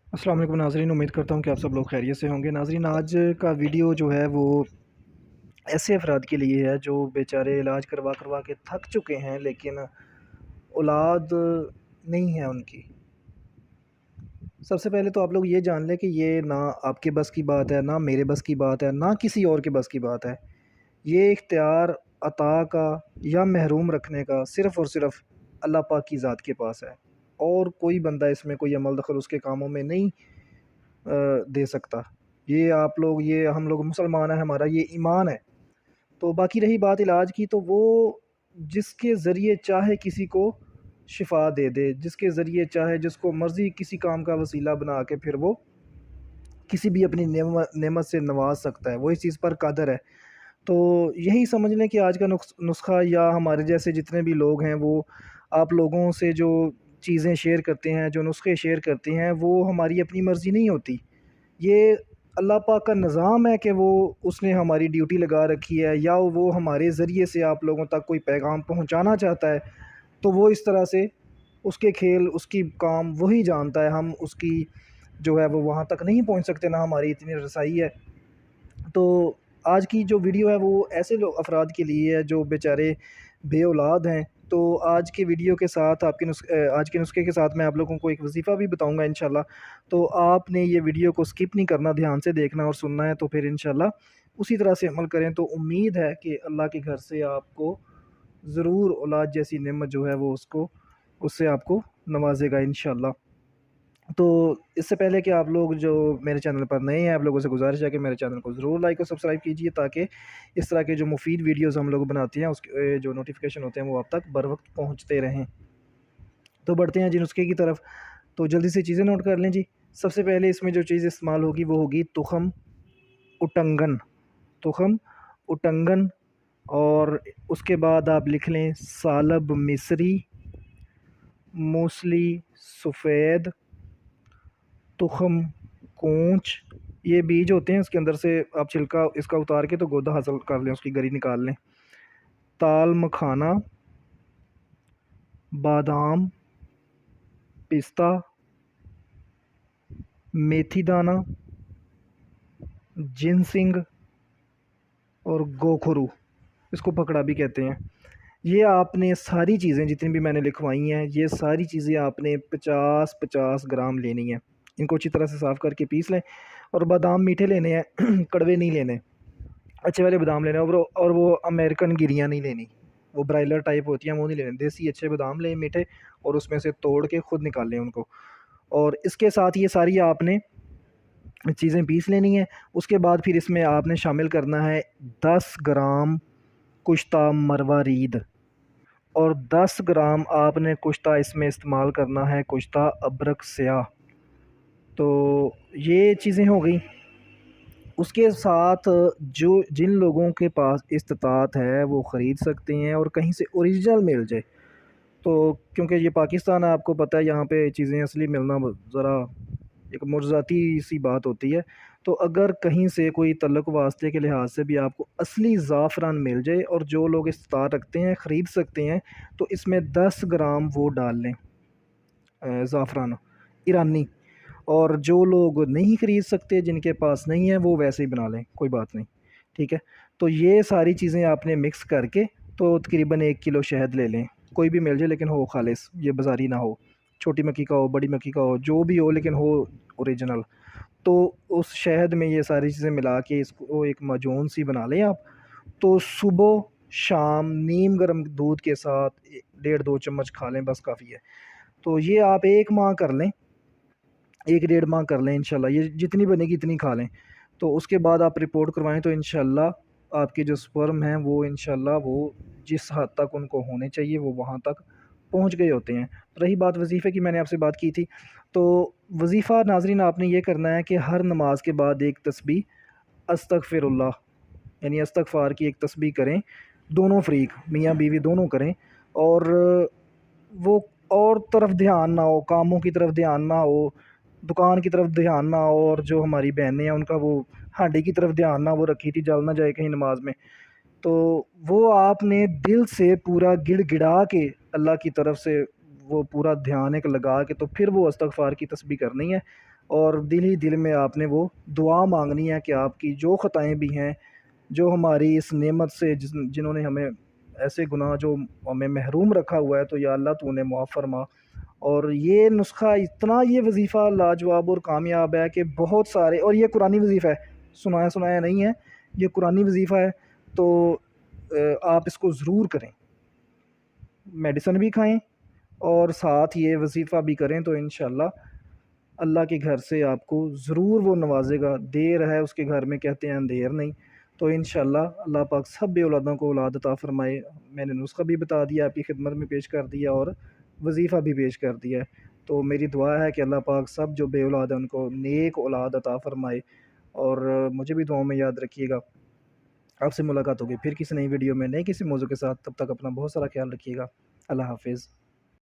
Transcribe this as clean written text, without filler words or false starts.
अस्सलाम वालेकुम नाज़रीन, उम्मीद करता हूँ कि आप सब लोग खैरियत से होंगे। नाज़रीन, आज का वीडियो जो है वो ऐसे अफ़राद के लिए है जो बेचारे इलाज करवा करवा के थक चुके हैं, लेकिन औलाद नहीं है उनकी। सबसे पहले तो आप लोग ये जान लें कि ये ना आपके बस की बात है, ना मेरे बस की बात है, ना किसी और के बस की बात है। ये इख्तियार अता का या महरूम रखने का सिर्फ़ और सिर्फ़ अल्लाह पाक की ज़ात के पास है, और कोई बंदा इसमें कोई अमल दखल उसके कामों में नहीं दे सकता। ये आप लोग, ये हम लोग मुसलमान हैं, हमारा ये ईमान है। तो बाकी रही बात इलाज की, तो वो जिसके ज़रिए चाहे किसी को शिफा दे दे, जिसके ज़रिए चाहे जिसको मर्ज़ी किसी काम का वसीला बना के फिर वो किसी भी अपनी नेमत से नवाज सकता है, वो इस चीज़ पर कादर है। तो यही समझ लें कि आज का नुस्खा, या हमारे जैसे जितने भी लोग हैं वो आप लोगों से जो चीज़ें शेयर करते हैं, जो नुस्खे शेयर करते हैं, वो हमारी अपनी मर्ज़ी नहीं होती। ये अल्लाह पाक का निज़ाम है कि वो उसने हमारी ड्यूटी लगा रखी है, या वो हमारे ज़रिए से आप लोगों तक कोई पैगाम पहुंचाना चाहता है, तो वो इस तरह से उसके खेल, उसकी काम वही जानता है। हम उसकी जो है वो वहाँ तक नहीं पहुंच सकते, ना हमारी इतनी रसाई है। तो आज की जो वीडियो है वो ऐसे लोग अफराद के लिए है जो बेचारे बे औलाद हैं। तो आज के वीडियो के साथ आज के नुस्खे के साथ मैं आप लोगों को एक वजीफ़ा भी बताऊंगा इंशाल्लाह। तो आपने ये वीडियो को स्किप नहीं करना, ध्यान से देखना और सुनना है, तो फिर इंशाल्लाह उसी तरह से अमल करें। तो उम्मीद है कि अल्लाह के घर से आपको ज़रूर औलाद जैसी नेमत जो है वो उससे आपको नवाजेगा इंशाल्लाह। तो इससे पहले कि आप लोग जो मेरे चैनल पर नए हैं, आप लोगों से गुज़ारिश है कि मेरे चैनल को ज़रूर लाइक और सब्सक्राइब कीजिए, ताकि इस तरह के जो मुफीद वीडियोज़ हम लोग बनाते हैं उसके जो नोटिफिकेशन होते हैं वो आप तक बर वक्त पहुँचते रहें। तो बढ़ते हैं जी नुस्खे की तरफ। तो जल्दी से चीज़ें नोट कर लें जी। सबसे पहले इसमें जो चीज़ इस्तेमाल होगी वो होगी तुखम उटंगन। तुखम उटंगन। और उसके बाद आप लिख लें सालब मिस्री, मूसली सफ़ेद, तुखम कोंच। ये बीज होते हैं, इसके अंदर से आप छिलका इसका उतार के तो गोदा हासिल कर लें, उसकी गरी निकाल लें। ताल मखाना, बादाम, पिस्ता, मेथी दाना, जिनसिंग और गोखरू, इसको पकड़ा भी कहते हैं। ये आपने सारी चीज़ें जितनी भी मैंने लिखवाई हैं, ये सारी चीज़ें आपने 50-50 ग्राम लेनी है। इनको अच्छी तरह से साफ़ करके पीस लें। और बादाम मीठे लेने हैं कड़वे नहीं लेने, अच्छे वाले बादाम लेने हैं। और वो अमेरिकन गिरियाँ नहीं लेनी, वो ब्रायलर टाइप होती हैं, वो नहीं लेने। देसी अच्छे बादाम लें मीठे, और उसमें से तोड़ के खुद निकाल लें उनको। और इसके साथ ये सारी आपने चीज़ें पीस लेनी है। उसके बाद फिर इसमें आपने शामिल करना है 10 ग्राम कुश्ता मरवारीद, और 10 ग्राम आपने कुश्ता इसमें इस्तेमाल करना है कुश्ता अबरक स्याह। तो ये चीज़ें हो गई। उसके साथ जो जिन लोगों के पास इस्तात है वो ख़रीद सकते हैं, और कहीं से ओरिजिनल मिल जाए तो, क्योंकि ये पाकिस्तान है, आपको पता है, यहाँ पे चीज़ें असली मिलना ज़रा एक मुर्ज़ाती सी बात होती है। तो अगर कहीं से कोई तल्लुक़ वास्ते के लिहाज से भी आपको असली ज़ाफ़रान मिल जाए, और जो लोग इस्तात रखते हैं ख़रीद सकते हैं, तो इसमें 10 ग्राम वो डाल लें, ज़ाफ़रान ईरानी। और जो लोग नहीं ख़रीद सकते, जिनके पास नहीं है, वो वैसे ही बना लें, कोई बात नहीं, ठीक है। तो ये सारी चीज़ें आपने मिक्स करके, तो तकरीबन 1 किलो शहद ले लें, कोई भी मिल जाए लेकिन हो खालिस, ये बाज़ारी ना हो। छोटी मक्खी का हो, बड़ी मक्खी का हो, जो भी हो, लेकिन हो ओरिजिनल। तो उस शहद में ये सारी चीज़ें मिला के इसको एक माजून सी बना लें आप। तो सुबह शाम नीम गर्म दूध के साथ 1.5-2 चम्मच खा लें, बस काफ़ी है। तो ये आप 1 माह कर लें, 1 डेढ़ माह कर लें इंशाल्लाह, ये जितनी बनेगी इतनी खा लें। तो उसके बाद आप रिपोर्ट करवाएं, तो इंशाल्लाह आपके जो स्पर्म हैं वो इंशाल्लाह वो जिस हद तक उनको होने चाहिए वो वहाँ तक पहुँच गए होते हैं। रही बात वजीफ़े की, मैंने आपसे बात की थी। तो वजीफ़ा नाज़रीन आपने ये करना है कि हर नमाज के बाद एक तस्बीह अस्तगफिरुल्लाह, यानी इस्तग़फ़ार की एक तस्बीह करें, दोनों फ़रीक मियाँ बीवी दोनों करें। और वो और तरफ ध्यान ना हो, कामों की तरफ ध्यान ना हो, दुकान की तरफ ध्यान ना हो, और जो हमारी बहनें हैं उनका वो हांडी की तरफ ध्यान ना वो रखी थी, जल ना जाए कहीं नमाज में। तो वो आपने दिल से पूरा गिड़गिड़ा के अल्लाह की तरफ से वो पूरा ध्यान एक लगा के, तो फिर वो इस्तग़फ़ार की तस्बीह करनी है। اور دل ہی دل میں آپ نے وہ دعا مانگنی ہے کہ آپ کی جو خطائیں بھی ہیں، جو ہماری اس نعمت سے جنہوں نے ہمیں ایسے گناہ جو ہمیں محروم رکھا ہوا ہے، تو یا اللہ تو انہیں معاف فرما۔ اور یہ نسخہ اتنا، یہ وظیفہ لاجواب اور کامیاب ہے کہ بہت سارے، اور یہ قرآنی وظیفہ ہے، سنایا سنایا نہیں ہے، یہ قرآنی وظیفہ ہے۔ تو آپ اس کو ضرور کریں، میڈیسن بھی کھائیں اور ساتھ یہ وظیفہ بھی کریں، تو انشاءاللہ اللہ کے گھر سے آپ کو ضرور وہ نوازے گا۔ دیر ہے اس کے گھر میں، کہتے ہیں اندھیر نہیں۔ تو انشاءاللہ اللہ پاک سب بے اولادوں کو اولاد عطا فرمائے۔ میں نے نسخہ بھی بتا دیا، آپ کی خدمت میں پیش کر دیا، اور وظیفہ بھی پیش کر دیا ہے۔ تو میری دعا ہے کہ اللہ پاک سب جو بے اولاد ہیں ان کو نیک اولاد عطا فرمائے، اور مجھے بھی دعاؤں میں یاد رکھیے گا۔ آپ سے ملاقات ہوگی پھر کسی نئی ویڈیو میں، نئے کسی موضوع کے ساتھ، تب تک اپنا بہت سارا خیال رکھیے گا۔ اللہ حافظ۔